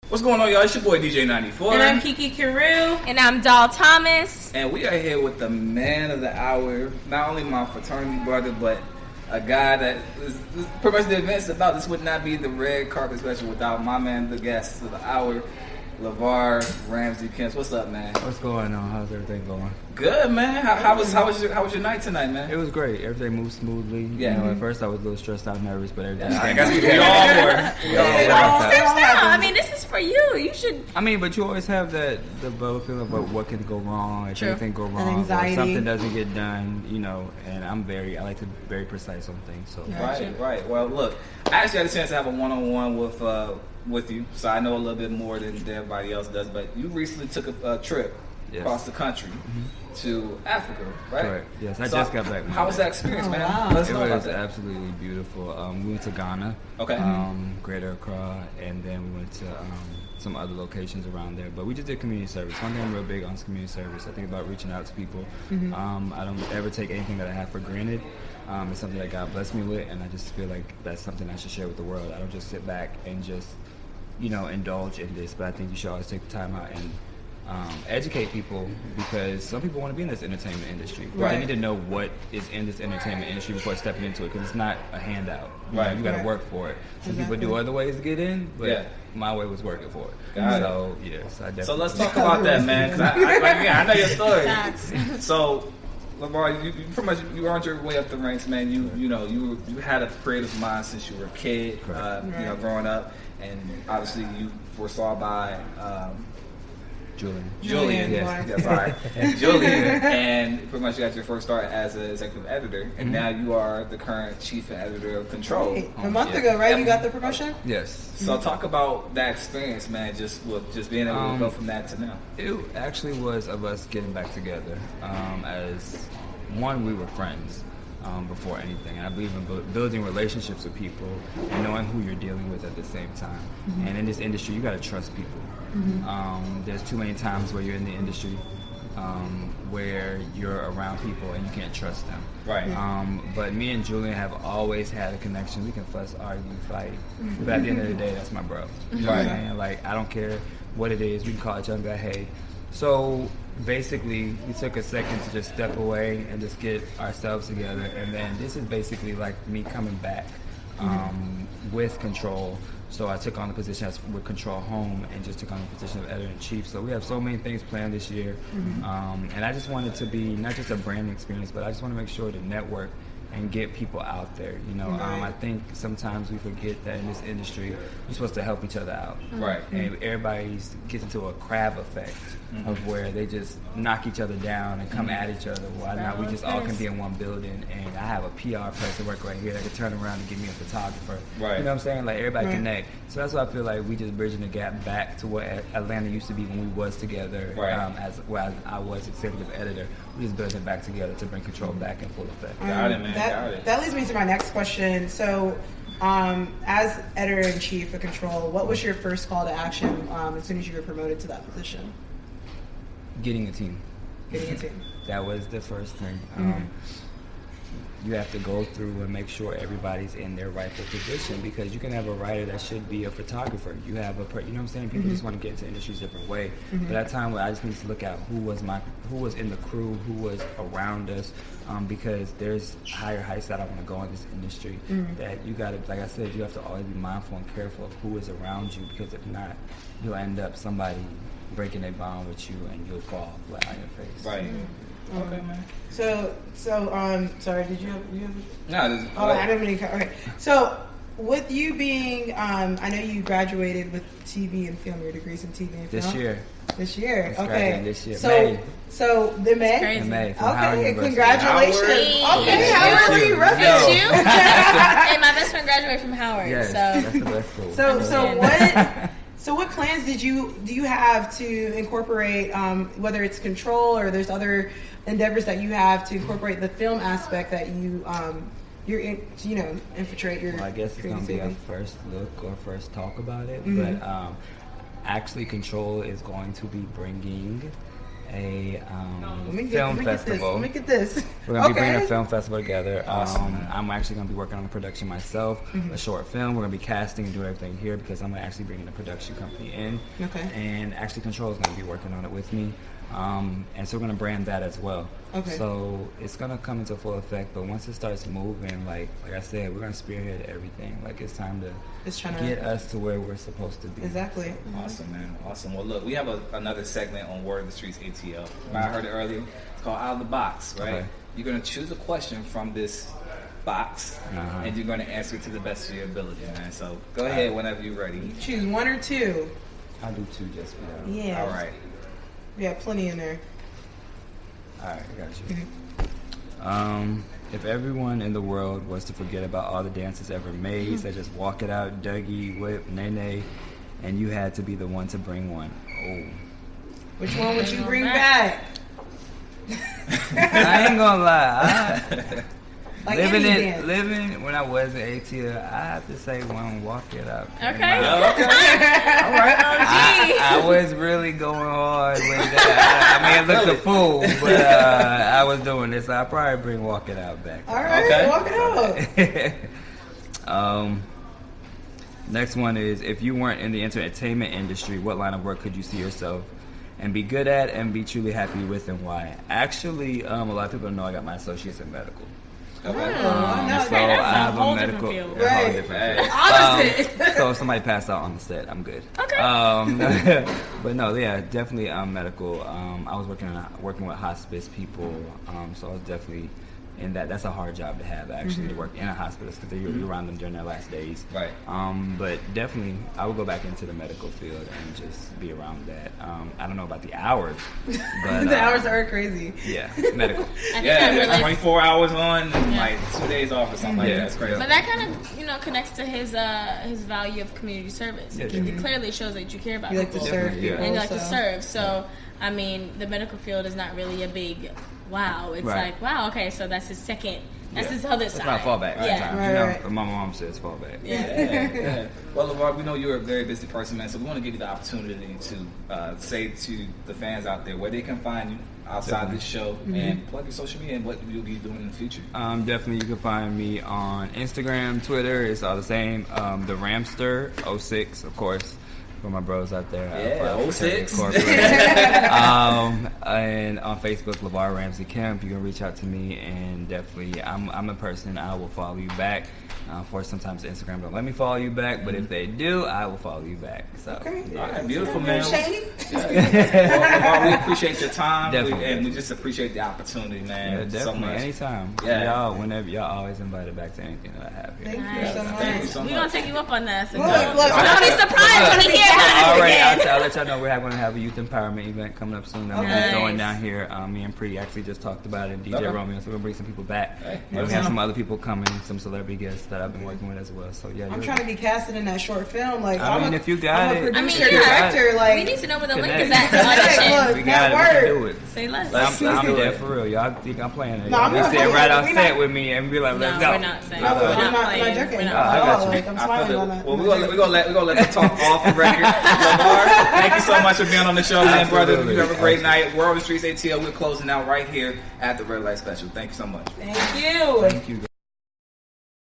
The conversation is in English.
What's going on, y'all? It's your boy DJ 94. And I'm Kiki Karew. And I'm Doll Thomas. And we are here with the man of the hour. Not only my fraternity brother, but a guy that is pretty much the events about. This would not be the red carpet special without my man, the guest of the hour, Lavar Ramzie Kemps. What's up, man? What's going on? How's everything going? Good, man. How was your night tonight, man? It was great. Everything moved smoothly. Yeah. You know, at first I was a little stressed out, nervous, but everything. I guess we all were. I mean, this is for you. You should. I mean, but you always have the bubble feeling about what can go wrong, if True. anything go wrong, anxiety. or something doesn't get done, you know. And I like to be very precise on things. So Right. Well, look, I actually had a chance to have a one-on-one with you, so I know a little bit more than everybody else does. But you recently took a trip across the country to Africa, right? Correct. Yes, I just got back. How was that experience, man? Wow. Let's It know about was that. absolutely beautiful. We went to Ghana, Greater Accra, and then we went to some other locations around there. But we just did community service. One thing I'm real big on is community service. I think about reaching out to people. I don't ever take anything that I have for granted. It's something that God blessed me with, and I just feel like that's something I should share with the world. I don't just sit back and just, indulge in this, but I think you should always take the time out and educate people, because some people want to be in this entertainment industry, but they need to know what is in this entertainment industry before stepping into it, because it's not a handout. You got to work for it. Some people do other ways to get in, but my way was working for it. So I definitely. So let's talk about that, man, because I know your story. So, Lavar, you pretty much earned your way up the ranks, man. You had a creative mind since you were a kid, growing up, and obviously you were saw by Julian, yes, sorry, Julian, and pretty much you got your first start as an executive editor, and now you are the current chief editor of Kontrol. Hey, a month ago, right? You got the promotion? Yes. So talk about that experience, man. Just being able to go from that to now. It actually was of us getting back together. As one, we were friends before anything, and I believe in building relationships with people and knowing who you're dealing with at the same time. And in this industry, you got to trust people. There's too many times where you're in the industry where you're around people and you can't trust them. Right. But me and Julian have always had a connection. We can fuss, argue, fight, but at the end of the day, that's my bro. You know what I'm saying? Like, I don't care what it is. We can call each other, hey. So basically, we took a second to just step away and just get ourselves together, and then this is basically like me coming back with Kontrol. So I took on the position with Kontrol Home and just took on the position of editor-in-chief. So we have so many things planned this year. And I just want it to be not just a branding experience, but I just want to make sure to network and get people out there. I think sometimes we forget that in this industry, we're supposed to help each other out. Right. And everybody gets into a crab effect of where they just knock each other down and come at each other. Why not? We just all can be in one building, and I have a PR person work right here that can turn around and give me a photographer. Right. You know what I'm saying? Like, everybody connect. So that's why I feel like we just bridging the gap back to what Atlanta used to be when we was together. As I was executive editor. We just building it back together to bring Kontrol back in full effect. Got it, man. Got it. That leads me to my next question. So, as editor-in-chief of Kontrol, what was your first call to action as soon as you were promoted to that position? Getting a team. Getting a team. That was the first thing. You have to go through and make sure everybody's in their rightful position, because you can have a writer that should be a photographer. You have you know what I'm saying? People just want to get into industries a different way. But at that time, I just need to look at who was in the crew, who was around us, because there's higher heights that I want to go in this industry. That you got to, like I said, you have to always be mindful and careful of who is around you, because if not, you'll end up somebody breaking a bond with you and you'll fall flat on your face. Right. Okay, man. So, sorry, did you have No. I don't really. Okay. So, with you being, I know you graduated with TV and film, your degrees in TV and film. This year. Okay. This year. So the May. In May. From Howard Okay, University. congratulations. Okay, Howard, where you Did repping? you? Hey, my best friend graduated from Howard. Yes, So that's the best school. So what plans do you have to incorporate, whether it's Kontrol or there's other endeavors that you have to incorporate the film aspect that you're infiltrate your. Well, I guess it's gonna be a first look or first talk about it, but actually Kontrol is going to be bringing a Let film me festival. get this. We're going to be bringing a film festival together. I'm actually going to be working on the production myself, a short film. We're going to be casting and doing everything here because I'm actually bringing the production company in. Okay. And actually Kontrol is going to be working on it with me. And so we're going to brand that as well. Okay. So it's going to come into full effect, but once it starts moving, like I said, we're going to spearhead everything. Like it's time to get us to where we're supposed to be. Exactly. Awesome, man. Awesome. Well, look, we have another segment on Word of the Streets ATL. I heard it earlier. It's called Out of the Box, right? Okay. You're going to choose a question from this box, and you're going to answer it to the best of your ability, man. So go ahead whenever you're ready. You choose one or two. I'll do two just for you. Yeah. All right. We got plenty in there. All right, I got you. If everyone in the world was to forget about all the dances ever made, such as Walk It Out, Dougie, Whip, Nene, and you had to be the one to bring one. Which one would you bring back? I ain't gonna lie. Like living when I was in ATL, I have to say one Walk It Out. Okay. All right. I was really going hard with that. I mean, I looked a fool, but I was doing this. I'll probably bring Walk It Out back. All right, Walk It Out. Next one is, if you weren't in the entertainment industry, what line of work could you see yourself and be good at and be truly happy with, and why? Actually, a lot of people know I got my associates in medical. Okay. So that's I a have whole a medical. different field. a whole Right. different field. Opposite. So if somebody passed out on the set, I'm good. Okay. But no, yeah, definitely medical. I was working with hospice people, so I was definitely in that. That's a hard job to have, actually, to work in a hospital because you're around them during their last days. Right. But definitely, I would go back into the medical field and just be around that. I don't know about the hours, but The hours are crazy. yeah, medical. I think Yeah, that really 24 hours on and like 2 days off or something like that. That's crazy. But that kind of connects to his value of community service. Yeah, It clearly shows that you care about You like to people serve Yeah. people. and you like to so- serve. So I mean, the medical field is not really a big wow. It's Right. like wow, okay, so that's his second. That's Yeah. his other It's side. not fallback. Yeah. Sometimes, Right, you know, right. but my mom says fallback. Yeah. Well, Lavar, we know you're a very busy person, man, so we want to give you the opportunity to say to the fans out there where they can find you outside this show and plug your social media and what you'll be doing in the future. Definitely, you can find me on Instagram, Twitter. It's all the same. The Ramster 06, of course, for my bros out there. Yeah, 06. And on Facebook, Lavar Ramzie Kemps. You can reach out to me, and definitely, I'm a person. I will follow you back. For sometimes Instagram don't let me follow you back, but if they do, I will follow you back. So, Okay. yeah. All right, beautiful, man. Shady? Well, Lavar, we appreciate your time, Definitely. and we just appreciate the opportunity, man. Yeah, so definitely. much. Anytime. Yeah. y'all always invited back to anything that I have here. Thank you Nice. so Thank you much. so We're much. gonna take you up on that. So Look, don't look. be surprised when he hears about All us right, again. I'll let y'all know we're going to have a youth empowerment event coming up soon that we're Nice. throwing down here. Me and Pre actually just talked about it, and DJ Okay. Romeo, so we're going to bring some people back. Hey, And we let have us some know. other people coming, some celebrity guests that I've been working with as well. So yeah, I'm trying to be casted in that short film. Like, I mean, if you got I'm it. a producer, I mean, director. We Like, need to know where the link Connect. is at to Hey, audition. look. we got it. We That can do it. Say less. I'm dead for real. Y'all think I'm playing it? No, I'm Y'all not be sitting playing. right We set not- with me and be like, let's No, go. we're not saying. No, We're we're not I'm not playing. joking. We're Not not I at got all. you. Like, I'm I smiling feel on it. that. Well, we're gonna let them talk off the record. Lavar, thank you so much for being on the show, man, brother. Absolutely. You have a great night. We're on the Streets ATL. We're closing out right here at the Red Light Special. Thank you so much. Thank you. Thank you, guys.